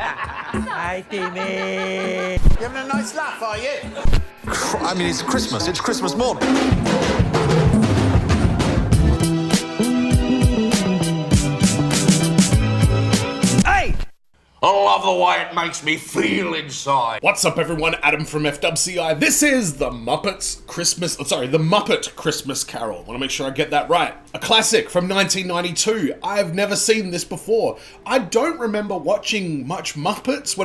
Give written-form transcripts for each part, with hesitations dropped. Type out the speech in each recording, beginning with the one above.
Hi, Timmy. You having a nice laugh, are you? I mean, it's Christmas. It's Christmas morning. Hey! I love the way it makes me feel inside. What's up, everyone? Adam from FWCI. This is the Muppet Christmas Carol. Want to make sure I get that right. A classic from 1992. I've never seen this before. I don't remember watching much Muppets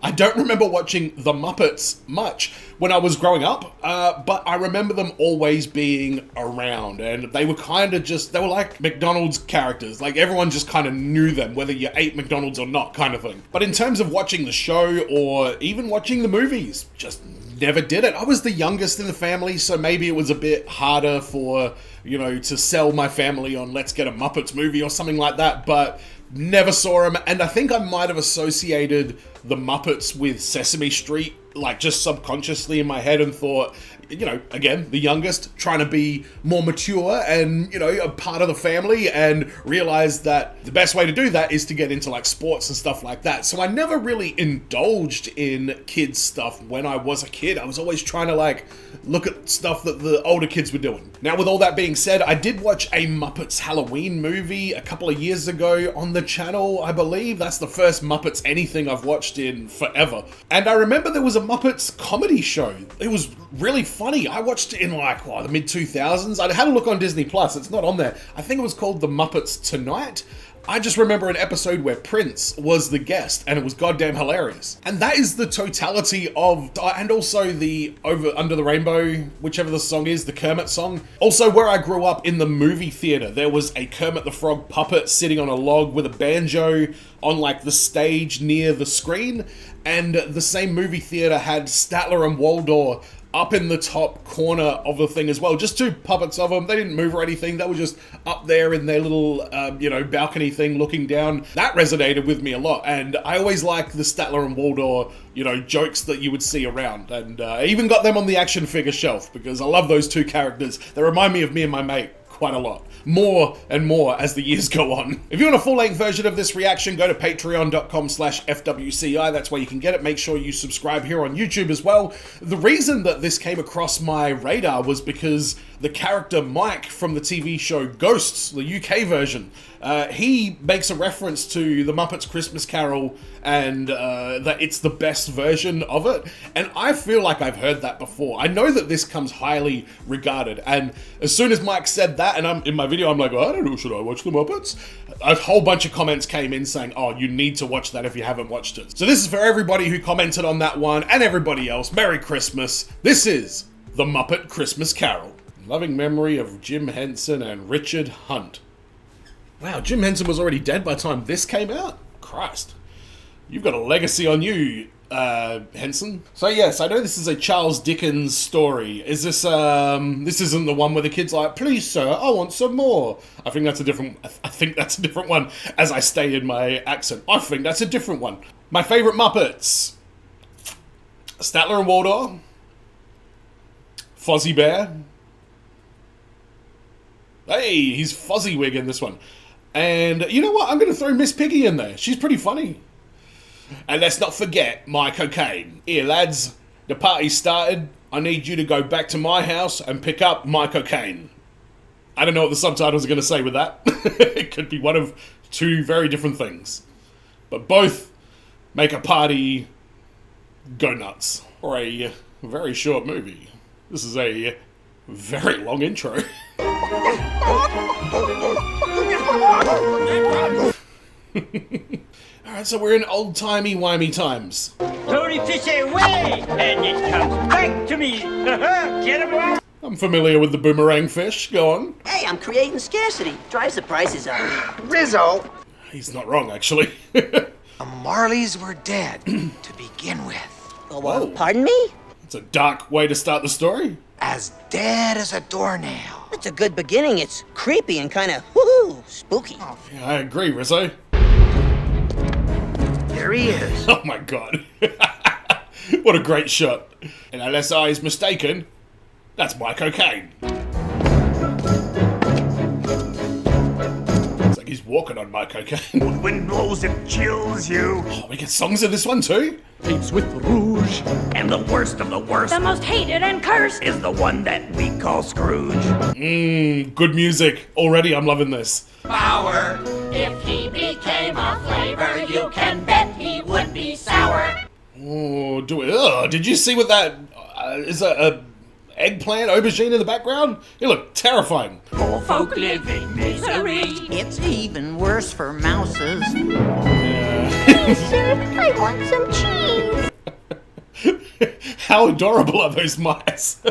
I don't remember watching the Muppets much when I was growing up, but I remember them always being around, and they were they were like McDonald's characters. Like, everyone just kind of knew them, whether you ate McDonald's or not, kind of thing. But in terms of watching the show, or even watching the movies, just never did it. I was the youngest in the family, so maybe it was a bit harder for, to sell my family on let's get a Muppets movie or something like that, but never saw them. And I think I might have associated the Muppets with Sesame Street, like just subconsciously in my head, and thought, again, the youngest, trying to be more mature and, a part of the family, and realized that the best way to do that is to get into like sports and stuff like that. So I never really indulged in kids stuff when I was a kid. I was always trying to like look at stuff that the older kids were doing. Now, with all that being said, I did watch a Muppets Halloween movie a couple of years ago on the channel, I believe. That's the first Muppets anything I've watched in forever. And I remember there was a Muppets comedy show. It was really funny. I watched it in the mid 2000s. I had a look on Disney Plus. It's not on there. I think it was called The Muppets Tonight. I just remember an episode where Prince was the guest, and it was goddamn hilarious. And that is the totality of, and also the Under the Rainbow, whichever the song is, the Kermit song. Also, where I grew up in the movie theater, there was a Kermit the Frog puppet sitting on a log with a banjo on like the stage near the screen. And the same movie theater had Statler and Waldorf up in the top corner of the thing as well. Just two puppets of them. They didn't move or anything. They were just up there in their little, balcony thing looking down. That resonated with me a lot. And I always liked the Statler and Waldorf, jokes that you would see around. And I even got them on the action figure shelf because I love those two characters. They remind me of me and my mate quite a lot. More and more as the years go on. If you want a full-length version of this reaction, go to patreon.com/FWCI. That's where you can get it. Make sure you subscribe here on YouTube as well. The reason that this came across my radar was because the character Mike from the TV show Ghosts, the UK version, he makes a reference to the Muppets Christmas Carol and that it's the best version of it. And I feel like I've heard that before. I know that this comes highly regarded. And as soon as Mike said that, and I'm in my video, I'm like, I don't know, should I watch the Muppets? A whole bunch of comments came in saying, oh, you need to watch that if you haven't watched it. So this is for everybody who commented on that one and everybody else. Merry Christmas. This is the Muppet Christmas Carol. Loving memory of Jim Henson and Richard Hunt. Wow, Jim Henson was already dead by the time this came out? Christ. You've got a legacy on you, Henson. So yes, I know this is a Charles Dickens story. Is this, this isn't the one where the kid's like, please sir, I want some more. I think that's a different one, as I stay in my accent. I think that's a different one. My favorite Muppets. Statler and Waldorf. Fozzie Bear. Hey, he's Fozziewig in this one. And you know what? I'm going to throw Miss Piggy in there. She's pretty funny. And let's not forget my cocaine. Here, lads, the party's started. I need you to go back to my house and pick up my cocaine. I don't know what the subtitles are going to say with that. It could be one of two very different things. But both make a party go nuts. For a very short movie. This is a very long intro. Alright, so we're in old-timey, wimey times. Tony fish away, and it comes back to me. Get him out. I'm familiar with the boomerang fish. Go on. Hey, I'm creating scarcity. Drives the prices up. Rizzo, He's not wrong, actually. the Marleys were dead to begin with. Oh, well, Whoa. pardon me? It's a dark way to start the story. As dead as a doornail. It's a good beginning. It's creepy and kind of woohoo, spooky. Yeah, I agree, Rizzo. There he is. Oh my god. What a great shot. And unless I is mistaken, that's my cocaine. It's like he's walking on my cocaine. Wind blows, it chills you. Oh, we get songs in this one too? Paints with rouge. And the worst of the worst The most hated and cursed. is the one that we call Scrooge. Good music. Already I'm loving this. Power. If he became a flavor, you can bet he would be sour. Oh, did you see what that... is that a eggplant aubergine in the background? It looked terrifying. Poor folk live in misery. It's even worse for mouses. Sir, I want some cheese. How adorable are those mice?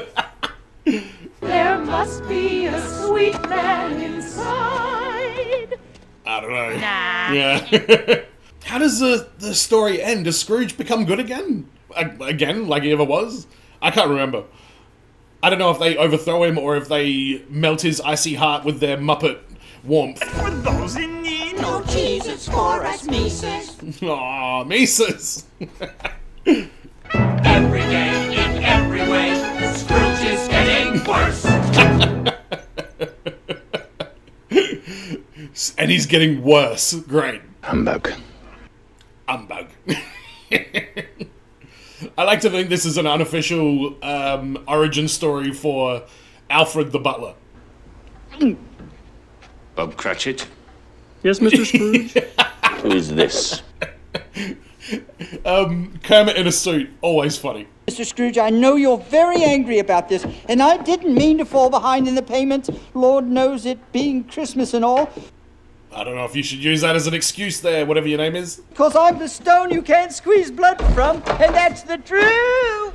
There must be a sweet man inside. I don't know. Nah. Yeah. How does the story end? Does Scrooge become good again? Again, like he ever was? I can't remember. I don't know if they overthrow him or if they melt his icy heart with their Muppet warmth. For those in need. No cheese, it's for us Mises. Aw, Mises. Every day, in every way, Scrooge is getting worse. And he's getting worse. Great. Humbug. Humbug. I like to think this is an unofficial origin story for Alfred the Butler. Bob Cratchit. Yes, Mr. Scrooge? Who is this? Kermit in a suit, always funny. Mr. Scrooge, I know you're very angry about this, and I didn't mean to fall behind in the payments. Lord knows it being Christmas and all. I don't know if you should use that as an excuse there, whatever your name is. Because I'm the stone you can't squeeze blood from, and that's the truth.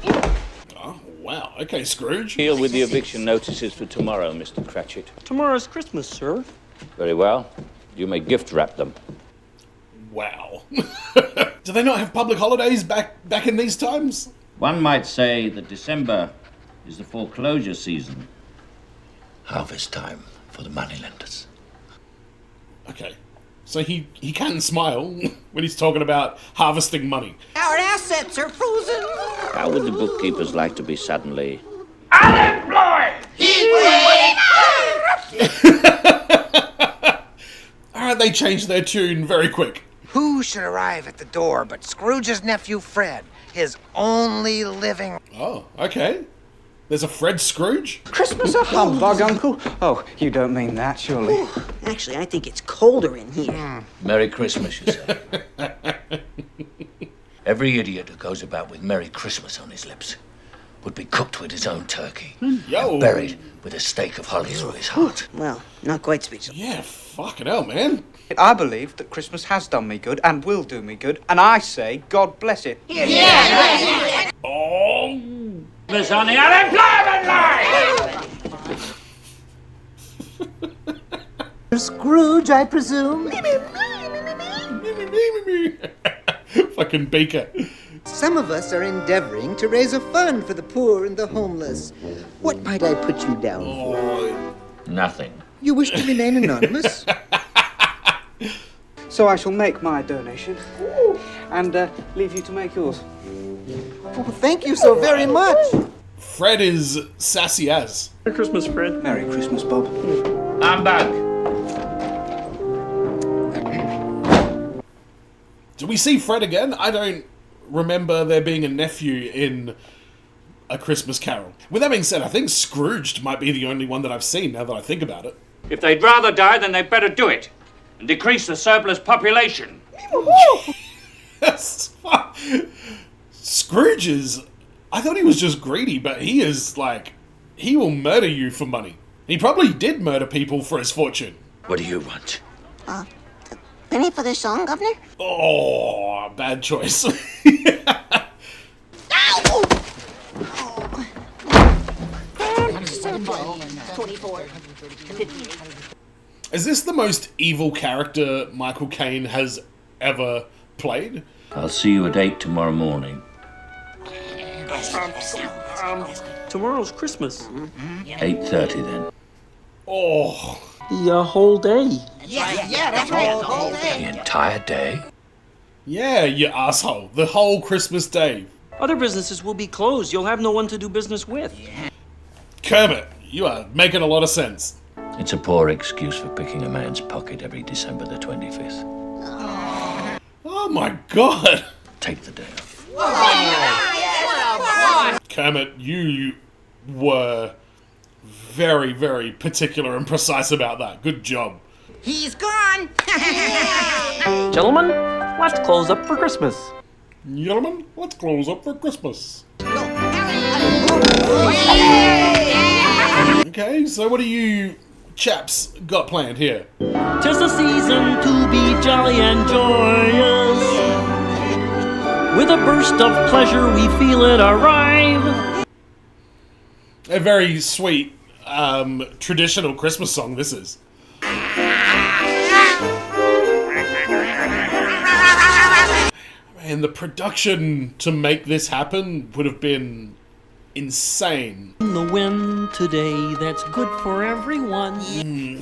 Oh, wow. Okay, Scrooge. Deal with the eviction notices for tomorrow, Mr. Cratchit. Tomorrow's Christmas, sir. Very well. You may gift wrap them. Wow. Do they not have public holidays back in these times? One might say that December is the foreclosure season. Harvest time for the moneylenders. Okay. So he can smile when he's talking about harvesting money. Our assets are frozen. How would the bookkeepers like to be suddenly... Unemployed! Alright, they changed their tune very quick. Who should arrive at the door but Scrooge's nephew Fred, his only living... Oh, okay. There's a Fred Scrooge? Christmas a humbug, Uncle? Oh, you don't mean that, surely. Actually, I think it's colder in here. Merry Christmas, you say. Every idiot who goes about with Merry Christmas on his lips would be cooked with his own turkey. Yo. And buried with a stake of holly through his heart. Well, not quite speechless. Yeah, fucking hell, man. I believe that Christmas has done me good and will do me good, and I say God bless it. Oh. Miss on the unemployment line! Scrooge, I presume. Fucking Beaker. Some of us are endeavoring to raise a fund for the poor and the homeless. What might I put you down for? Nothing. You wish to remain anonymous? So I shall make my donation and leave you to make yours. Oh, thank you so very much. Fred is sassy as. Merry Christmas, Fred. Merry Christmas, Bob. Humbug. Do we see Fred again? I don't remember there being a nephew in A Christmas Carol. With that being said, I think Scrooged might be the only one that I've seen now that I think about it. If they'd rather die, then they'd better do it. And decrease the surplus population. Scrooge is... I thought he was just greedy, but he is like... He will murder you for money. He probably did murder people for his fortune. What do you want? Penny for the song, Governor? Oh, bad choice. 24, 58. Is this the most evil character Michael Caine has ever played? I'll see you at 8 tomorrow morning. Tomorrow's Christmas. 8:30 then. Oh. The whole day. Yeah, that's right. All The day. entire day? Yeah, you asshole. The whole Christmas day. Other businesses will be closed. You'll have no one to do business with. Kermit, you are making a lot of sense. It's a poor excuse for picking a man's pocket every December the 25th. Oh my god! Take the day off. Kermit, you were very, very particular and precise about that. Good job. He's gone. Gentlemen, let's close up for Christmas. Gentlemen, let's close up for Christmas. Okay, so what do you chaps got planned here? 'Tis the season to be jolly and joyous. With a burst of pleasure we feel it arrive. A very sweet, traditional Christmas song this is. And the production to make this happen would have been insane. The wind today, that's good for everyone.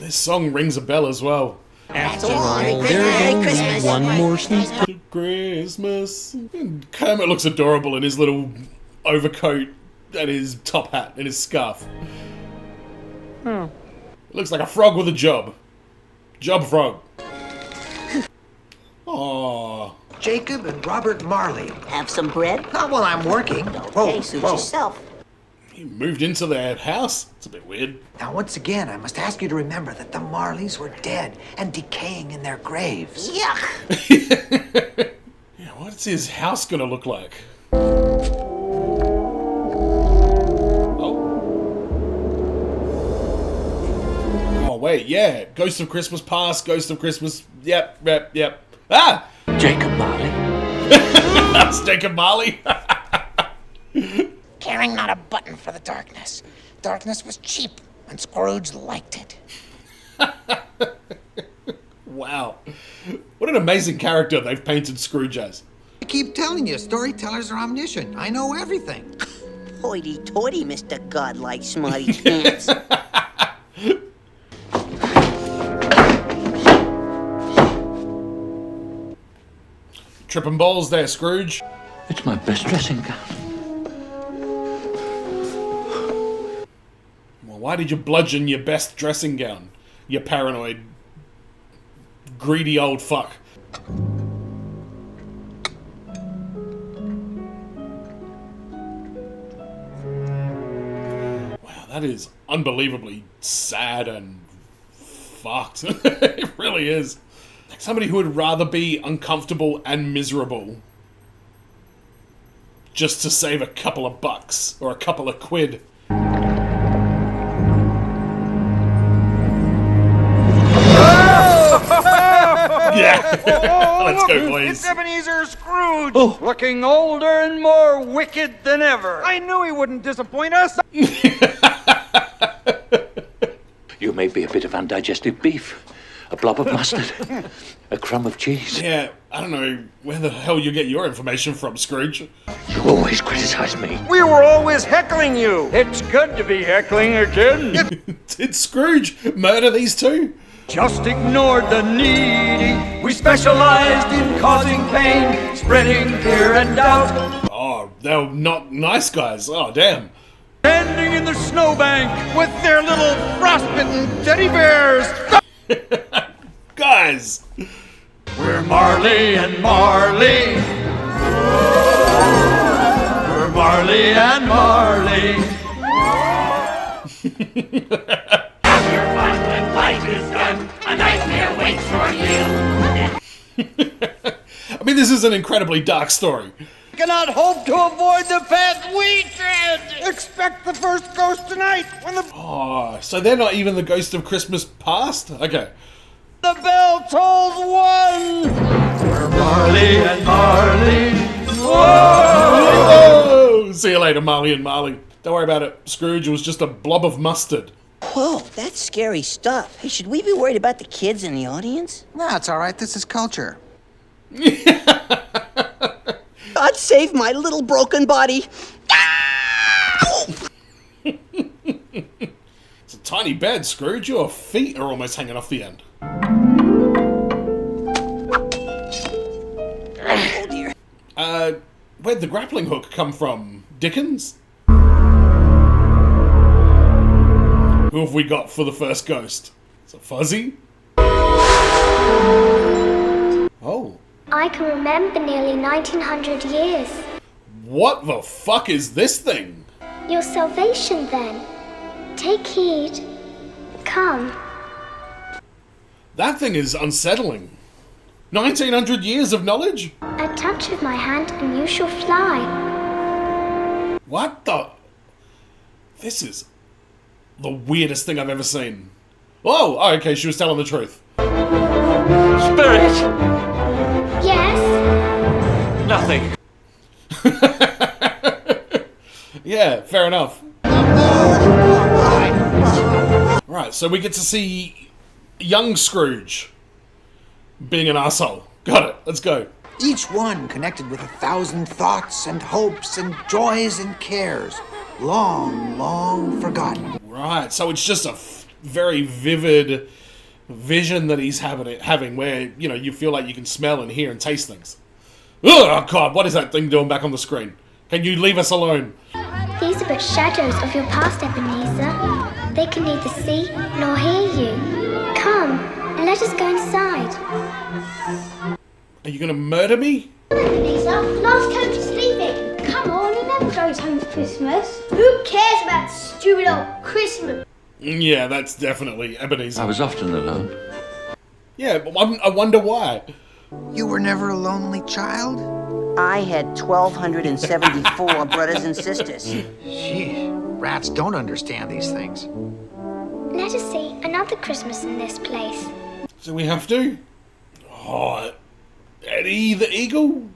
This song rings a bell as well. After all, there's only one more season to Christmas. And Kermit looks adorable in his little overcoat and his top hat and his scarf. Looks like a frog with a job. Job frog. Aww. Jacob and Robert Marley. Have some bread? Not while I'm working. Okay, suit yourself. He moved into their house? It's a bit weird. Now, once again, I must ask you to remember that the Marleys were dead and decaying in their graves. Yuck! Yeah, what's his house gonna look like? Oh, wait, yeah. Ghost of Christmas Past, Ghost of Christmas... Yep. Ah! Jacob Marley. That's Jacob Marley. Caring not a button for the darkness. Darkness was cheap, and Scrooge liked it. Wow. What an amazing character they've painted Scrooge as. I keep telling you, storytellers are omniscient. I know everything. Hoity-toity, Mr. Godlike Smarty Pants. Tripping balls there, Scrooge. It's my best dressing gown. Well, why did you bludgeon your best dressing gown? You paranoid, greedy old fuck. Wow, that is unbelievably sad and fucked. It really is. Like somebody who would rather be uncomfortable and miserable just to save a couple of bucks or a couple of quid. Yeah. Let's go, boys. It's Ebenezer Scrooge, Looking older and more wicked than ever. I knew he wouldn't disappoint us. You may be a bit of undigested beef, a blob of mustard, a crumb of cheese. Yeah, I don't know where the hell you get your information from, Scrooge. You always criticize me. We were always heckling you. It's good to be heckling again. Did Scrooge murder these two? Just ignored the needy. We specialized in causing pain, spreading fear and doubt. Oh, they were not nice guys. Oh, damn. Standing in the snowbank with their little frostbitten teddy bears. Guys. We're Marley and Marley. We're Marley and Marley. Have your fun when life is done. A nightmare waits for you. I mean, this is an incredibly dark story. Cannot hope to avoid the path we tread. Expect the first ghost tonight when the So they're not even the Ghost of Christmas Past? Okay. The bell tolls one. We're Marley and Marley. Whoa! See you later, Marley and Marley. Don't worry about it. Scrooge was just a blob of mustard. Whoa, that's scary stuff. Hey, should we be worried about the kids in the audience? No, it's all right. This is culture. God save my little broken body. It's a tiny bed, Scrooge. Your feet are almost hanging off the end. Oh, dear. Where'd the grappling hook come from? Dickens? Who have we got for the first ghost? Is it Fuzzy? Oh. I can remember nearly 1900 years. What the fuck is this thing? Your salvation, then. Take heed. Come. That thing is unsettling. 1900 years of knowledge? A touch of my hand and you shall fly. What the? This is the weirdest thing I've ever seen. Oh, okay, she was telling the truth. Spirit! Yes? Nothing. Yeah, fair enough. Right, so we get to see young Scrooge being an asshole. Got it, let's go. Each one connected with 1,000 thoughts and hopes and joys and cares, long, long forgotten. Right, so it's just a very vivid vision that he's having where, you know, you feel like you can smell and hear and taste things. Oh god, what is that thing doing back on the screen? Can you leave us alone? These are but shadows of your past, Ebenezer. They can neither see nor hear you. Come, and let us go inside. Are you gonna murder me? Ebenezer, last time for sleeping. Come on, he never goes home for Christmas. Who cares about stupid old Christmas? Yeah, that's definitely Ebenezer. I was often alone. Yeah, but I wonder why. You were never a lonely child? I had 1,274 brothers and sisters. Gee, rats don't understand these things. Let us see another Christmas in this place. So we have to? Oh, Eddie the Eagle?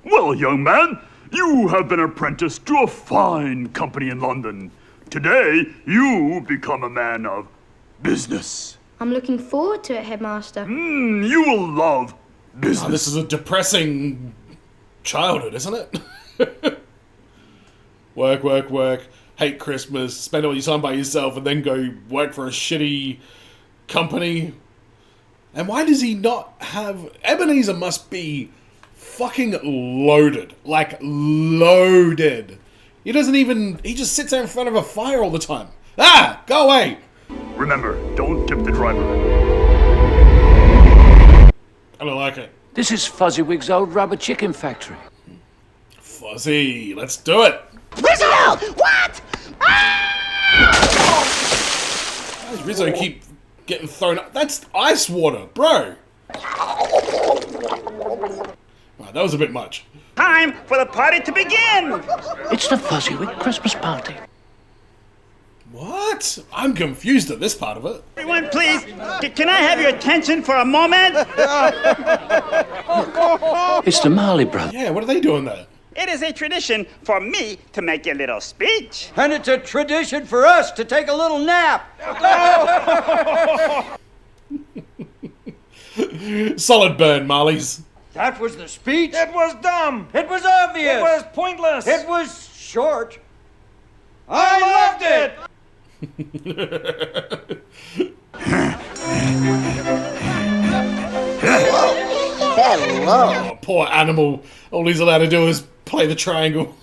Well, young man, you have been apprenticed to a fine company in London. Today, you become a man of business. I'm looking forward to it, Headmaster. You will love business. Oh, this is a depressing childhood, isn't it? Work, work, work. Hate Christmas. Spend all your time by yourself and then go work for a shitty company. And why does he not have... Ebenezer must be fucking loaded. Like, loaded. He doesn't even... He just sits there in front of a fire all the time. Ah! Go away! Remember, don't tip the driver. I don't like it. This is Fuzzywig's old rubber chicken factory. Fuzzy, let's do it! Rizzo! What? Why does Rizzo keep getting thrown up? That's ice water, bro! Right, that was a bit much. Time for the party to begin! It's the Fuzzywig Christmas party. What? I'm confused at this part of it. Everyone, please, can I have your attention for a moment? It's the Marley Brothers. Yeah, what are they doing there? It is a tradition for me to make a little speech. And it's a tradition for us to take a little nap. Solid burn, Marlies. That was the speech? It was dumb. It was obvious. It was pointless. It was short. I loved it. Hello. Oh, poor animal. All he's allowed to do is play the triangle.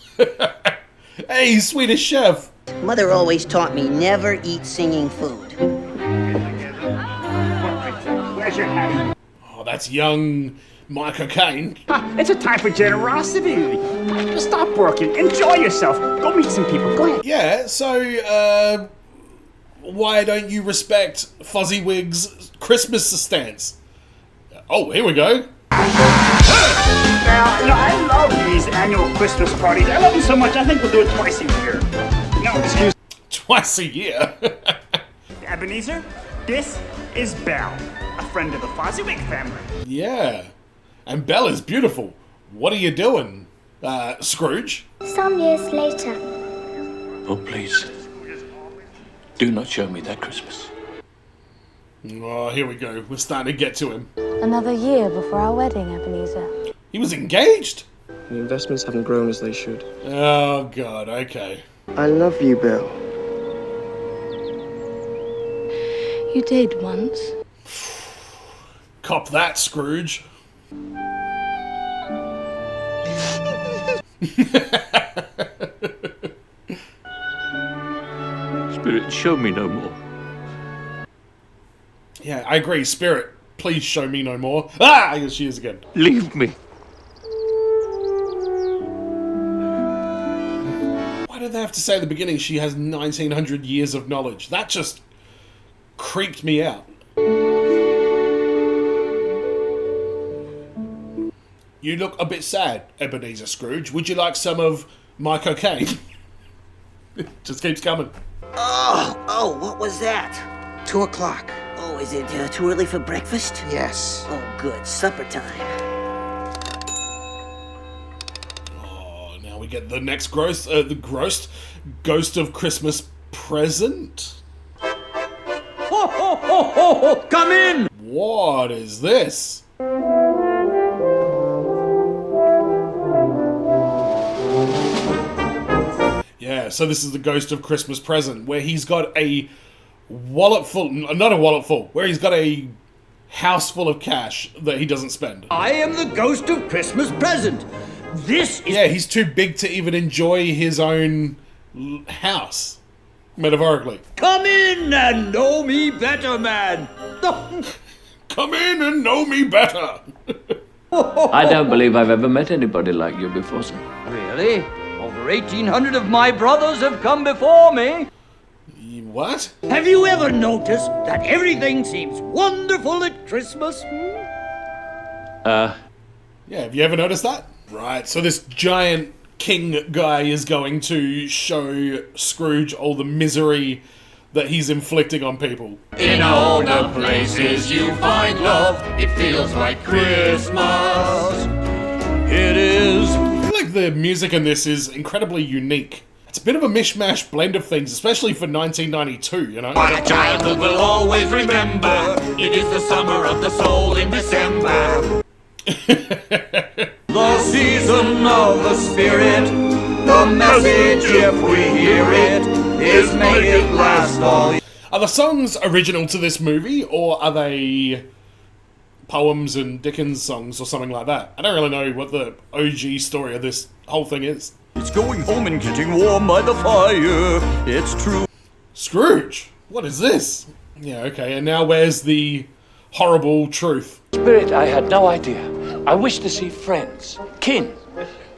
Hey, Swedish chef. Mother always taught me never eat singing food. Where's your hat? Oh, that's young Micah Caine. It's a time for generosity. Stop working. Enjoy yourself. Go meet some people. Go ahead. Yeah, so, why don't you respect Fuzzywig's Christmas stance? Oh, here we go. Now, I love these annual Christmas parties. I love them so much, I think we'll do it twice a year. No, excuse me. Twice a year? Ebenezer, this is Belle, a friend of the Fozziwig family. Yeah. And Belle is beautiful. What are you doing, Scrooge? Some years later. Oh, please. Do not show me that Christmas. Oh, here we go. We're starting to get to him. Another year before our wedding, Ebenezer. He was engaged? The investments haven't grown as they should. Oh, God, okay. I love you, Bill. You did once. Cop that, Scrooge. Spirit, show me no more. I agree. Spirit, please show me no more. Ah, here she is again. Leave me. Why did they have to say at the beginning she has 1900 years of knowledge? That just creeped me out. You look a bit sad, Ebenezer Scrooge. Would you like some of my cocaine? It just keeps coming. Oh, what was that? 2 o'clock. Oh, is it too early for breakfast? Yes. Oh, good. Supper time. Oh, now we get the next ghost of Christmas present. Ho, ho, ho, ho, ho! Come in! What is this? Yeah, so this is the ghost of Christmas present, where he's got a wallet full, not a wallet full, where he's got a house full of cash that he doesn't spend. I am the ghost of Christmas present. This is... Yeah, he's too big to even enjoy his own house, metaphorically. Come in and know me better, man. Come in and know me better. I don't believe I've ever met anybody like you before, sir. Really? Over 1,800 of my brothers have come before me. What? Have you ever noticed that everything seems wonderful at Christmas? Yeah, have you ever noticed that? Right, so this giant king guy is going to show Scrooge all the misery that he's inflicting on people. In all the places you find love, it feels like Christmas. It is. I feel like the music in this is incredibly unique. It's a bit of a mishmash blend of things, especially for 1992, you know? What a childhood will always remember. It is the summer of the soul in December. The season of the Spirit, the message, if we hear it, is make it last all. Are the songs original to this movie, or are they poems and Dickens songs or something like that? I don't really know what the OG story of this whole thing is. It's going home and getting warm by the fire. It's true. Scrooge, what is this? Yeah, okay, and now where's the horrible truth? Spirit, I had no idea. I wish to see friends, kin.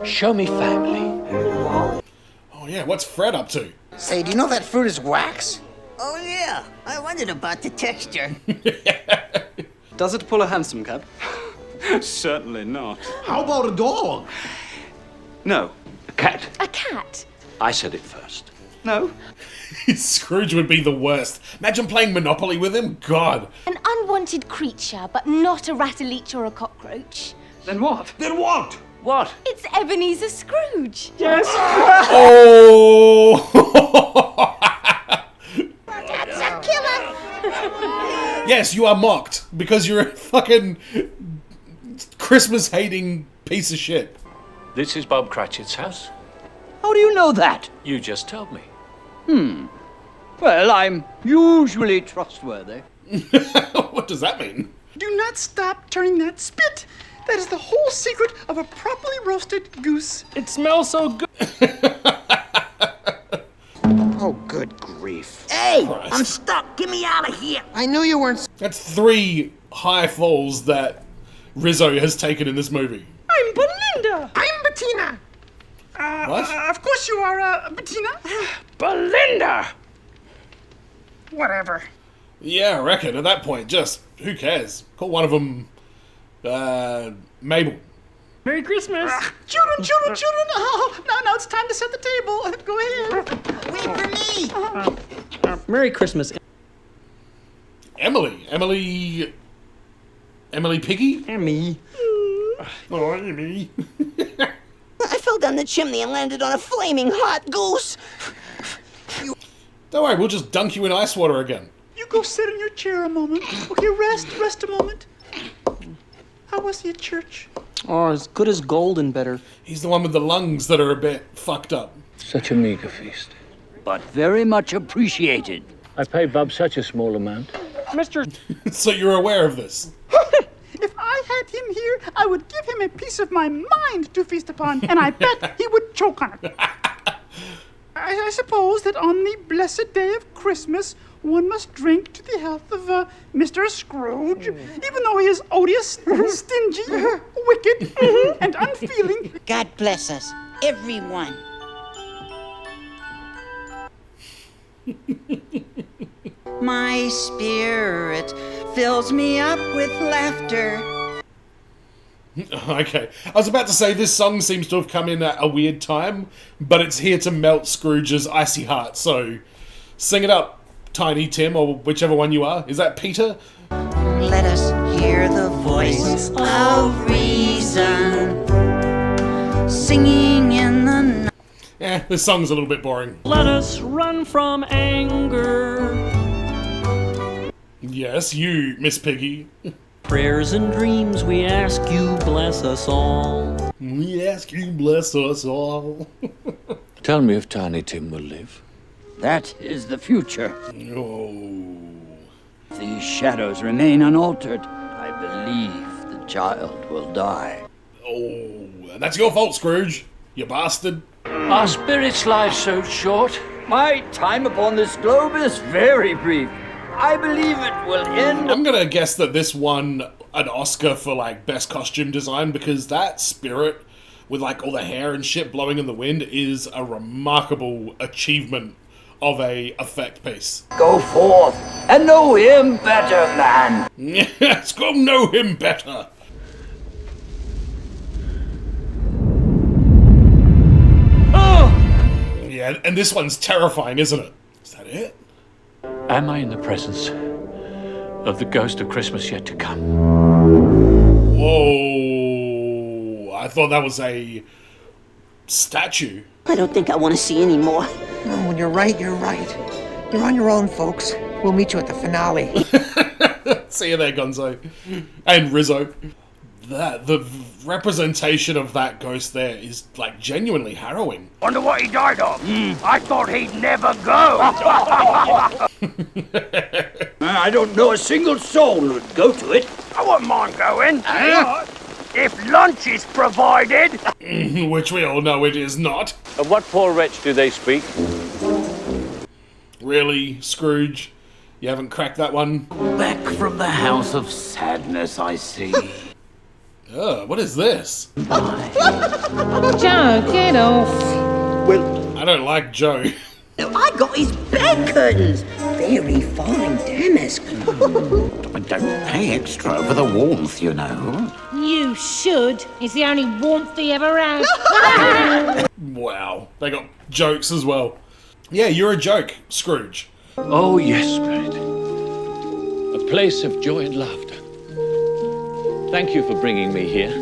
Show me family. Oh yeah, what's Fred up to? Say, do you know that fruit is wax? Oh, yeah. I wondered about the texture. Does it pull a hansom cab? Certainly not. How about a dog? No. A cat. A cat? I said it first. No. Scrooge would be the worst. Imagine playing Monopoly with him. God. An unwanted creature, but not a rat-a-leech or a cockroach. Then what? Then what? What? It's Ebenezer Scrooge. Yes. Oh! That's a killer. Yes, you are mocked because you're a fucking Christmas-hating piece of shit. This is Bob Cratchit's house. How do you know that? You just told me. Well, I'm usually trustworthy. What does that mean? Do not stop turning that spit. That is the whole secret of a properly roasted goose. It smells so good. Oh, good grief. Hey, Christ. I'm stuck. Get me out of here. I knew you weren't... That's 3 high falls that Rizzo has taken in this movie. I'm Belinda. I'm Bettina. What? Of course you are, Bettina. Belinda! Whatever. Yeah, I reckon. At that point, just, who cares? Call one of them, Mabel. Merry Christmas. Children. Oh, now it's time to set the table. Go ahead. Wait for me. Merry Christmas. Emily Piggy? Emmy. Oh, Emmy. I fell down the chimney and landed on a flaming hot goose. Don't worry, we'll just dunk you in ice water again. You go sit in your chair a moment. Okay, rest a moment. How was he at church? Oh, as good as gold and better. He's the one with the lungs that are a bit fucked up. Such a meager feast. But very much appreciated. I paid Bob such a small amount. Mr. So you're aware of this? If I had him here, I would give him a piece of my mind to feast upon, and I bet he would choke on it. I suppose that on the blessed day of Christmas, one must drink to the health of Mr. Scrooge, even though he is odious, stingy, wicked, and unfeeling. God bless us, everyone. My spirit fills me up with laughter. Okay, I was about to say this song seems to have come in at a weird time, but it's here to melt Scrooge's icy heart, so sing it up, Tiny Tim, or whichever one you are. Is that Peter? Let us hear the voice of reason singing in the night. Yeah, this song's a little bit boring. Let us run from anger. Yes, you, Miss Piggy. Prayers and dreams, we ask you bless us all. We ask you bless us all. Tell me if Tiny Tim will live. That is the future. No. If these shadows remain unaltered, I believe the child will die. Oh, and that's your fault, Scrooge. You bastard. Our spirit's life so short. My time upon this globe is very brief. I believe it will end. I'm gonna guess that this won an Oscar for like best costume design, because that spirit with like all the hair and shit blowing in the wind is a remarkable achievement of a effect piece. Go forth and know him better, man. Yes, go know him better. Oh! Yeah, and this one's terrifying, isn't it? Is that it? Am I in the presence of the ghost of Christmas yet to come? Whoa, I thought that was a statue. I don't think I want to see any more. Oh, when you're right, you're right. You're on your own, folks. We'll meet you at the finale. See you there, Gonzo. And Rizzo. The representation of that ghost there is like genuinely harrowing. Wonder what he died of. I thought he'd never go. I don't know a single soul who'd go to it. I wouldn't mind going. If lunch is provided. Which we all know it is not. Of what poor wretch do they speak? Really, Scrooge? You haven't cracked that one? Back from the house of sadness, I see. What is this? Joe, get off. Well, I don't like Joe. I got his bed curtains. Very fine damask. Don't pay extra for the warmth, you know. You should. It's the only warmth he ever had. Wow, they got jokes as well. Yeah, you're a joke, Scrooge. Oh, yes, Spirit. A place of joy and laughter. Thank you for bringing me here.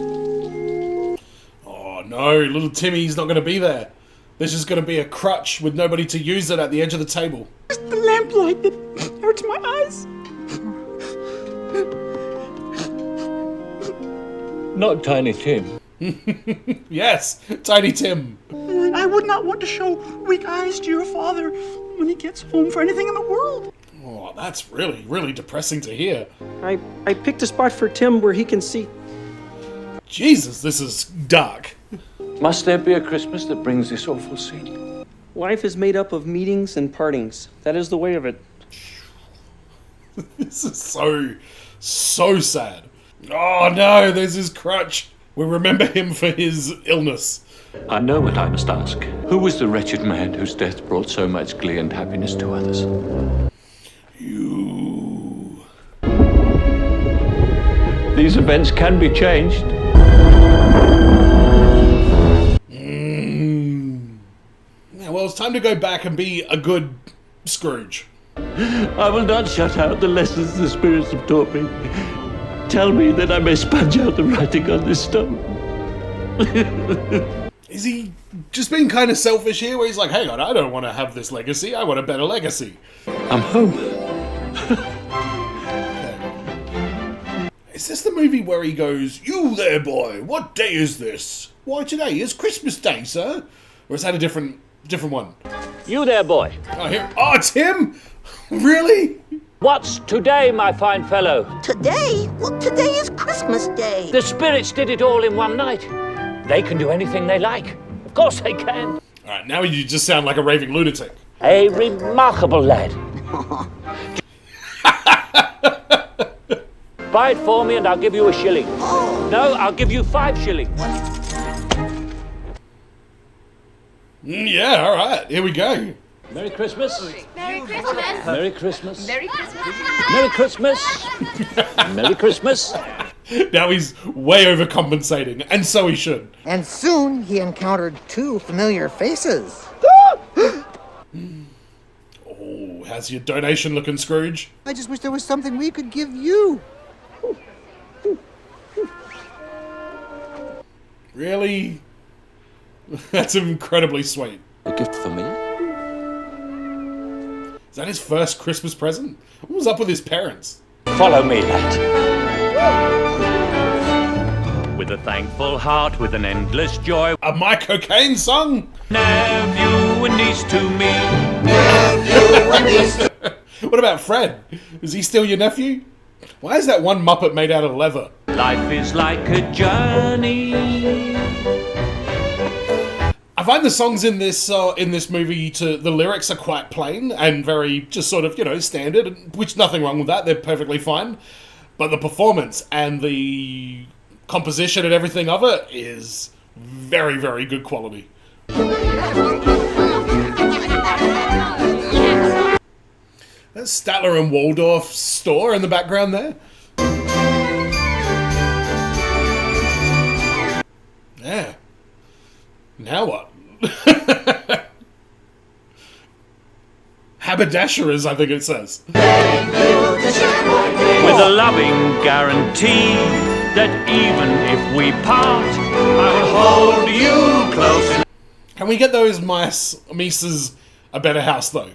Oh no, little Timmy's not going to be there. There's just going to be a crutch with nobody to use it at the edge of the table. It's the lamplight that hurts my eyes. Not Tiny Tim. Yes, Tiny Tim. I would not want to show weak eyes to your father when he gets home for anything in the world. Oh, that's really, really depressing to hear. I picked a spot for Tim where he can see. Jesus, this is dark. Must there be a Christmas that brings this awful scene? Life is made up of meetings and partings. That is the way of it. This is so sad. Oh no, there's his crutch. We remember him for his illness. I know what I must ask. Who was the wretched man whose death brought so much glee and happiness to others? You. These events can be changed. Yeah, well, it's time to go back and be a good Scrooge. I will not shut out the lessons the spirits have taught me. Tell me that I may sponge out the writing on this stone. Is he just being kind of selfish here, where he's like, hang on, I don't want to have this legacy, I want a better legacy? I'm home. Is this the movie where he goes, you there, boy, what day is this? Why, today is Christmas Day, sir. Or is that a different one? You there, boy. Oh, here. Oh, it's him? Really? What's today, my fine fellow? Today? Well, today is Christmas Day. The spirits did it all in one night. They can do anything they like. Of course they can. Alright, now you just sound like a raving lunatic. A remarkable lad. Buy it for me and I'll give you a shilling. No, I'll give you 5 shillings. Yeah, all right. Here we go. Merry Christmas. Merry Christmas. Merry Christmas. Merry Christmas. Merry Christmas. Merry Christmas. Now he's way overcompensating, and so he should. And soon he encountered 2 familiar faces. Oh, how's your donation looking, Scrooge? I just wish there was something we could give you. Really? That's incredibly sweet. A gift for me? Is that his first Christmas present? What was up with his parents? Follow me, lad. With a thankful heart, with an endless joy. A My Cocaine song? Nephew and niece to me. Nephew and niece to What about Fred? Is he still your nephew? Why is that one Muppet made out of leather? Life is like a journey. I find the songs in this movie, the lyrics are quite plain and very just sort of, standard, which nothing wrong with that. They're perfectly fine. But the performance and the composition and everything of it is very, very good quality. That's Statler and Waldorf's store in the background there. Yeah. Now what? Haberdasherers, I think it says. With a loving guarantee that even if we part, I'll hold you close. Can we get those Mises a better house, though?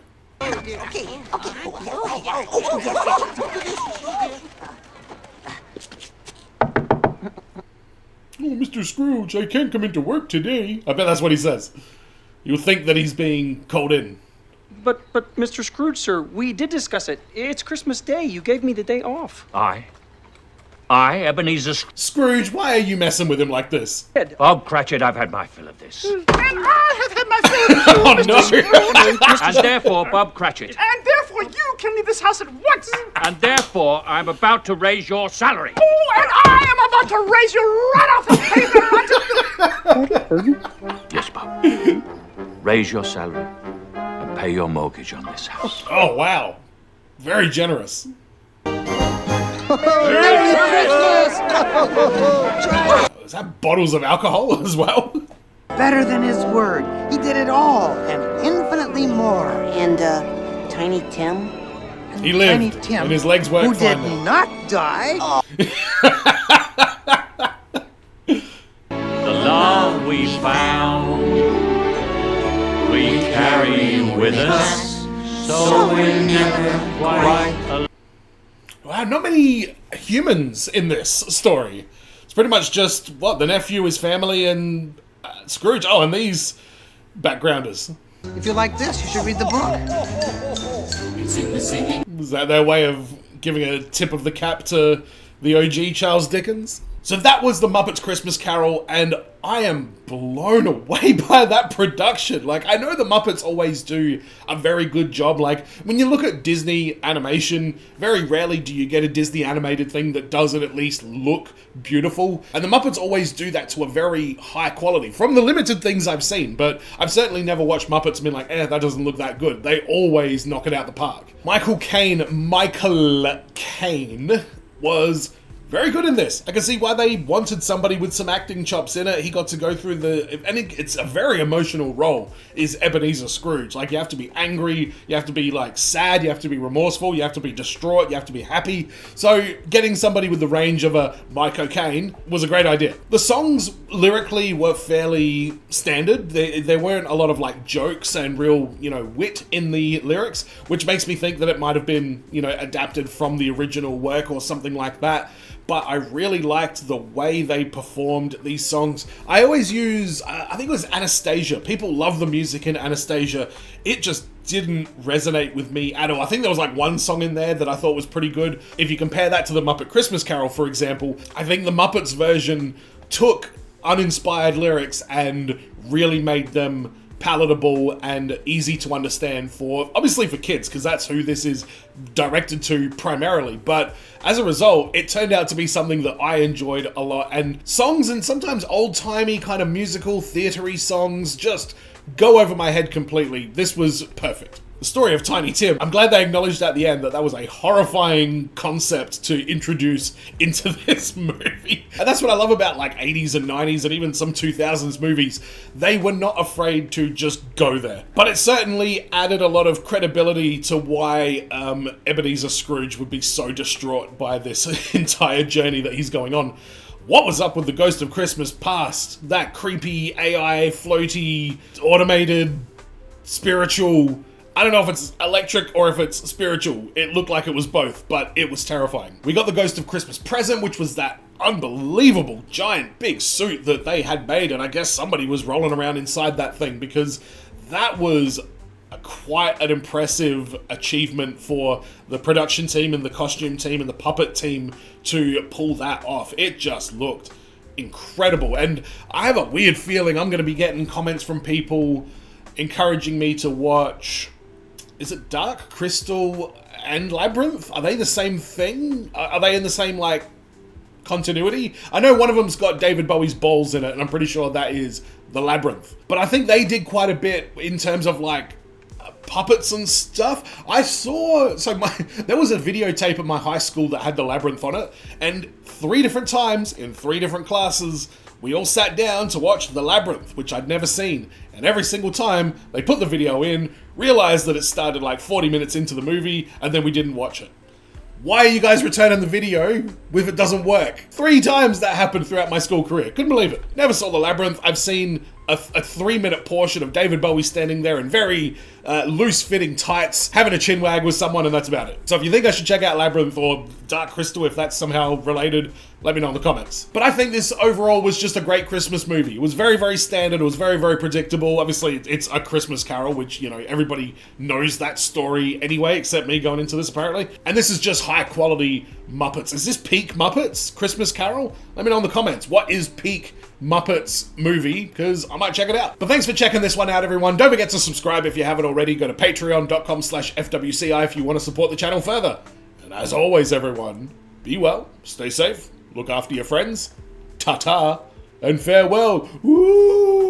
Oh, Mr. Scrooge, I can't come into work today. I bet that's what he says. You'll think that he's being called in. But Mr. Scrooge, sir, we did discuss it. It's Christmas Day. You gave me the day off. I, Ebenezer Scrooge, why are you messing with him like this? Bob Cratchit, I've had my fill of this. And I have had my fill of Oh, no. And therefore, Bob Cratchit. And therefore, you can leave this house at once. And therefore, I'm about to raise your salary. Oh, and I am about to raise you right off the pavement. Yes, Bob. Raise your salary and pay your mortgage on this house. Oh, wow. Very generous. Merry Christmas! Is that bottles of alcohol as well? Better than his word. He did it all and infinitely more. And, Tiny Tim? He lived, Tiny Tim, and his legs worked who did fine now. not die. The love we found, we carry with us, so we're never quite alone. Wow, not many humans in this story. It's pretty much just, the nephew, his family, and Scrooge. Oh, and these backgrounders. If you like this, you should read the book. Was that their way of giving a tip of the cap to the OG Charles Dickens? So that was the Muppets Christmas Carol, and I am blown away by that production. Like, I know the Muppets always do a very good job. Like, when you look at Disney animation, very rarely do you get a Disney animated thing that doesn't at least look beautiful. And the Muppets always do that to a very high quality, from the limited things I've seen. But I've certainly never watched Muppets and been like, that doesn't look that good. They always knock it out the park. Michael Caine was very good in this. I can see why they wanted somebody with some acting chops in it. He got to go through it's a very emotional role, is Ebenezer Scrooge. Like, you have to be angry, you have to be, sad, you have to be remorseful, you have to be distraught, you have to be happy. So, getting somebody with the range of a Michael Caine was a great idea. The songs, lyrically, were fairly standard. There weren't a lot of, jokes and real, wit in the lyrics, which makes me think that it might have been, adapted from the original work or something like that. But I really liked the way they performed these songs. I always use, I think it was Anastasia. People love the music in Anastasia. It just didn't resonate with me at all. I think there was one song in there that I thought was pretty good. If you compare that to the Muppet Christmas Carol, for example, I think the Muppets version took uninspired lyrics and really made them palatable and easy to understand for, obviously for kids, because that's who this is directed to primarily. But as a result, it turned out to be something that I enjoyed a lot. And songs, and sometimes old-timey kind of musical, theatre-y songs, just go over my head completely. This was perfect. The story of Tiny Tim. I'm glad they acknowledged at the end that that was a horrifying concept to introduce into this movie. And that's what I love about like 80s and 90s and even some 2000s movies. They were not afraid to just go there. But it certainly added a lot of credibility to why Ebenezer Scrooge would be so distraught by this entire journey that he's going on. What was up with the Ghost of Christmas Past? That creepy AI, floaty, automated, spiritual... I don't know if it's electric or if it's spiritual. It looked like it was both, but it was terrifying. We got the Ghost of Christmas Present, which was that unbelievable giant big suit that they had made, and I guess somebody was rolling around inside that thing, because that was quite an impressive achievement for the production team and the costume team and the puppet team to pull that off. It just looked incredible, and I have a weird feeling I'm going to be getting comments from people encouraging me to watch... Is it Dark Crystal and Labyrinth? Are they the same thing? Are they in the same, like, continuity? I know one of them's got David Bowie's balls in it, and I'm pretty sure that is the Labyrinth. But I think they did quite a bit in terms of, like, puppets and stuff. I saw... there was a videotape at my high school that had the Labyrinth on it, and 3 different times in 3 different classes, we all sat down to watch The Labyrinth, which I'd never seen. And every single time, they put the video in, realized that it started like 40 minutes into the movie, and then we didn't watch it. Why are you guys returning the video if it doesn't work? 3 times that happened throughout my school career. Couldn't believe it. Never saw The Labyrinth. I've seen a 3-minute portion of David Bowie standing there in very loose-fitting tights, having a chinwag with someone, and that's about it. So if you think I should check out Labyrinth or Dark Crystal, if that's somehow related, let me know in the comments. But I think this overall was just a great Christmas movie. It was very, very standard. It was very, very predictable. Obviously, it's A Christmas Carol, which, you know, everybody knows that story anyway, except me going into this, apparently. And this is just high-quality Muppets. Is this peak Muppets Christmas Carol? Let me know in the comments. What is peak Muppets movie? Because I might check it out. But thanks for checking this one out, everyone. Don't forget to subscribe if you haven't already. Go to patreon.com/FWCI if you want to support the channel further. And as always, everyone, be well, stay safe, look after your friends, ta-ta, and farewell. Woo!